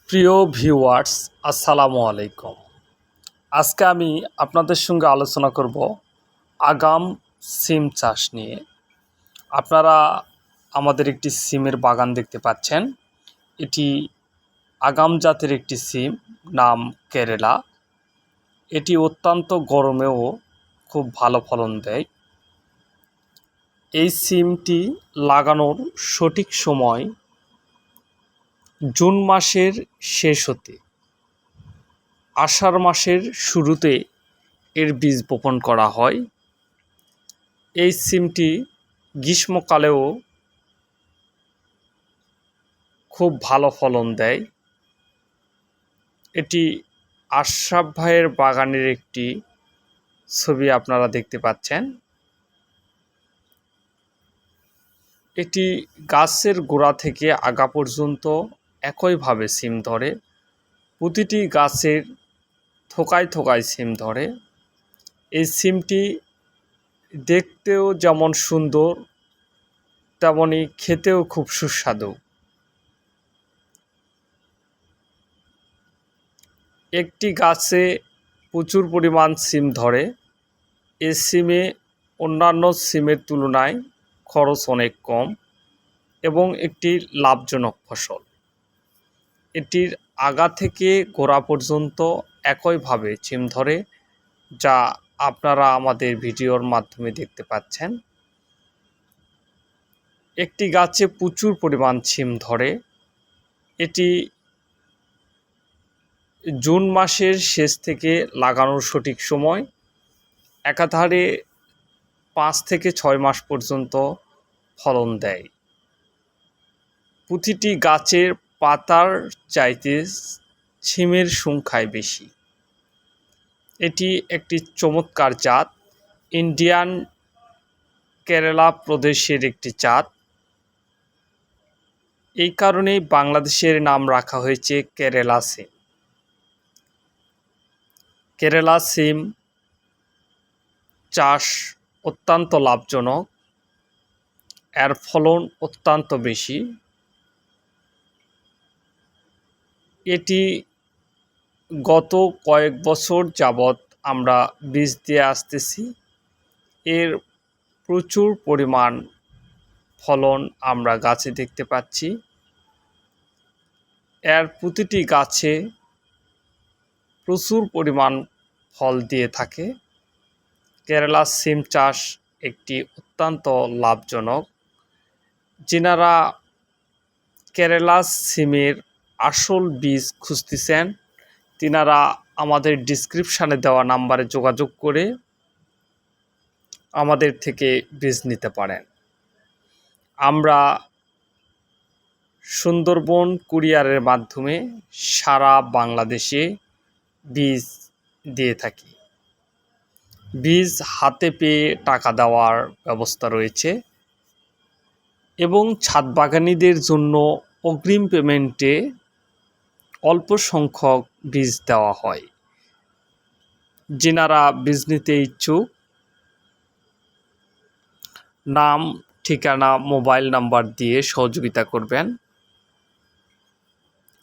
প্রিয় ভিউয়ার্স, আসসালামু আলাইকুম। আজকে আমি আপনাদের সঙ্গে আলোচনা করব আগাম সিম চাষ নিয়ে। আপনারা আমাদের একটি সিমের বাগান দেখতে পাচ্ছেন। এটি আগাম জাতের একটি সিম, নাম কেরালা। এটি অত্যন্ত গরমেও খুব ভালো ফলন দেয়। এই সিমটি লাগানোর সঠিক সময় জুন মাসের শেষ হতে আষাঢ় মাসের শুরুতে এর বীজ বপন করা হয়। এই সিমটি গ্রীষ্মকালেও খুব ভালো ফলন দেয়। এটি আশরাফ ভাইয়ের বাগানের একটি ছবি আপনারা দেখতে পাচ্ছেন। এটি গাছের গোড়া থেকে আগা পর্যন্ত একইভাবে সিম ধরে। প্রতিটি গাছের থোকায় থোকায় সিম ধরে। এই সিমটি দেখতেও যেমন সুন্দর, তেমনি খেতেও খুব সুস্বাদু। একটি গাছে প্রচুর পরিমাণ সিম ধরে। এই সিমে অন্যান্য সিমের তুলনায় খরচ অনেক কম এবং একটি লাভজনক ফসল। এটির আগা থেকে গোড়া পর্যন্ত একইভাবে সিম ধরে, যা আপনারা আমাদের ভিডিওর মাধ্যমে দেখতে পাচ্ছেন। একটি গাছে প্রচুর পরিমাণ সিম ধরে। এটি জুন মাসের শেষ থেকে লাগানোর সঠিক সময়। একাধারে 5 থেকে 6 মাস পর্যন্ত ফলন দেয়। প্রতিটি গাছের পাতার চাইতে সিমের সংখ্যায় বেশি। এটি একটি চমৎকার জাত, ইন্ডিয়ান কেরালা প্রদেশের একটি জাত। এই কারণেই বাংলাদেশের নাম রাখা হয়েছে কেরালা সিম। কেরালা সিম চাষ অত্যন্ত লাভজনক, এর ফলন অত্যন্ত বেশি। এটি গত কয়েক বছর যাবৎ আমরা বীজ দিয়ে আসতেছি। এর প্রচুর পরিমাণ ফলন আমরা গাছে দেখতে পাচ্ছি। এর প্রতিটি গাছে প্রচুর পরিমাণ ফল দিয়ে থাকে। কেরালা সিম চাষ একটি অত্যন্ত লাভজনক। যিনারা কেরালা সিমের আসল বীজ খুঁজতেছেন, তিনারা আমাদের ডিসক্রিপশানে দেওয়া নাম্বারে যোগাযোগ করে আমাদের থেকে বীজ নিতে পারেন। আমরা সুন্দরবন কুরিয়ারের মাধ্যমে সারা বাংলাদেশে বীজ দিয়ে থাকি। বীজ হাতে পেয়ে টাকা দেওয়ার ব্যবস্থা রয়েছে এবং ছাদ বাগানীদের জন্য অগ্রিম পেমেন্টে অল্প সংখ্যক বীজ দেওয়া হয়। যিনারা বীজ নিতে ইচ্ছুক, নাম, ঠিকানা, মোবাইল নাম্বার দিয়ে সহযোগিতা করবেন।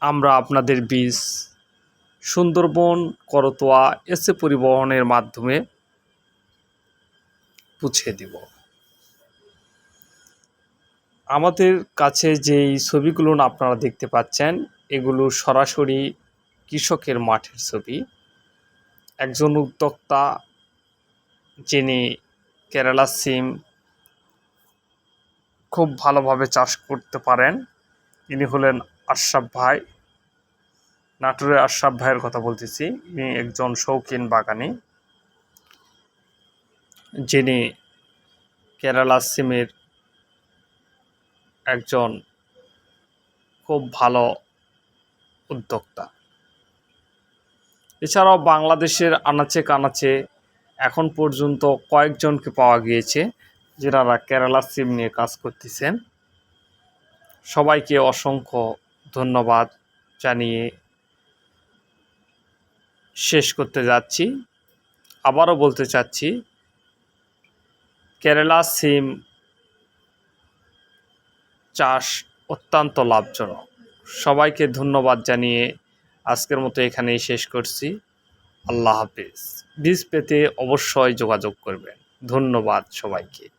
আমরা আপনাদের বীজ সুন্দরবন, করতোয়া, এসএ পরিবহনের মাধ্যমে পৌঁছে দিব। আমাদের কাছে যেই ছবিগুলো আপনারা দেখতে পাচ্ছেন, এগুলো সরাসরি কৃষকের মাঠের ছবি। একজন উদ্যোক্তা যিনি কেরালা সিম খুব ভালোভাবে চাষ করতে পারেন, ইনি হলেন আশরাফ ভাই। নাটোরের আশরাফ ভাইয়ের কথা বলতেছি। ইনি একজন শৌখিন বাগানী, যিনি কেরালা সিমের একজন খুব ভালো উদ্যোক্তা। এছাড়াও বাংলাদেশের আনাচে কানাচে এখন পর্যন্ত কয়েকজনকে পাওয়া গিয়েছে যারা কেরালা সিম নিয়ে কাজ করতেছেন। সবাইকে অসংখ্য ধন্যবাদ জানিয়ে শেষ করতে যাচ্ছি। আবারও বলতে চাচ্ছি, কেরালা সিম চাষ অত্যন্ত লাভজনক। সবাইকে ধন্যবাদ জানিয়ে আজকের মতো এখানেই শেষ করছি। আল্লাহ হাফেজ। বীজ পেতে অবশ্যই যোগাযোগ করবেন। ধন্যবাদ সবাইকে।